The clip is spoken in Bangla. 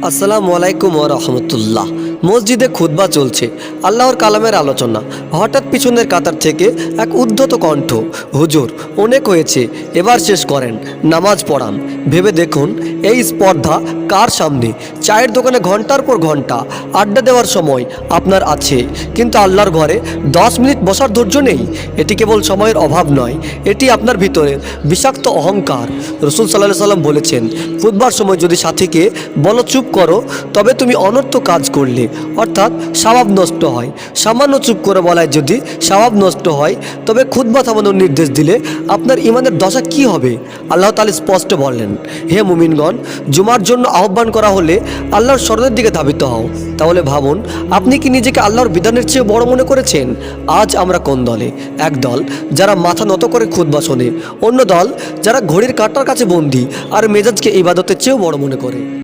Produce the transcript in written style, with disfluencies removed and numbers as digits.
আসসালামু আলাইকুম ওয়া রাহমাতুল্লাহ। মসজিদে খুতবা চলছে, আল্লাহর কালামের আলোচনা। হঠাৎ পিছনের কাতার থেকে এক উদ্ধত কণ্ঠ, হুজুর অনেক হয়েছে, এবার শেষ করেন, নামাজ পড়ান। ভেবে দেখুন এই স্পর্ধা কার সামনে? চায়ের দোকানে ঘন্টার পর ঘন্টা আড্ডা দেওয়ার সময় আপনার আছে, কিন্তু আল্লাহর ঘরে 10 মিনিট বসার ধৈর্য নেই। এটি কেবল সময়ের অভাব নয়, এটি আপনার ভিতরের বিষাক্ত অহংকার। রসুল সাল্লাল্লাহু আলাইহি সাল্লাম বলেছেন, খুতবার সময় যদি সাথীকে বলো চুপ করো, তবে তুমি অনর্থ কাজ করলে, অর্থাৎ স্বভাব নষ্ট হয়। সামান্য চুপ করে বলায় যদি স্বভাব নষ্ট হয়, তবে খুতবা থামানোর নির্দেশ দিলে আপনার ইমানের দশা কি হবে? আল্লাহ তাআলা স্পষ্ট বললেন, হে মুমিনগণ, জুমার জন্য আহ্বান করা হলে আল্লাহর স্মরণের দিকে ধাবিত হও। তাহলে ভাবুন, আপনি কি নিজেকে আল্লাহর বিধানের চেয়ে বড় মনে করেছেন? আজ আমরা কোন দলে? এক দল যারা মাথা নত করে খুতবা শোনে, অন্য দল যারা ঘড়ির কাঁটার কাছে বন্দী আর মেজাজকে ইবাদতের চেয়েও বড় মনে করে।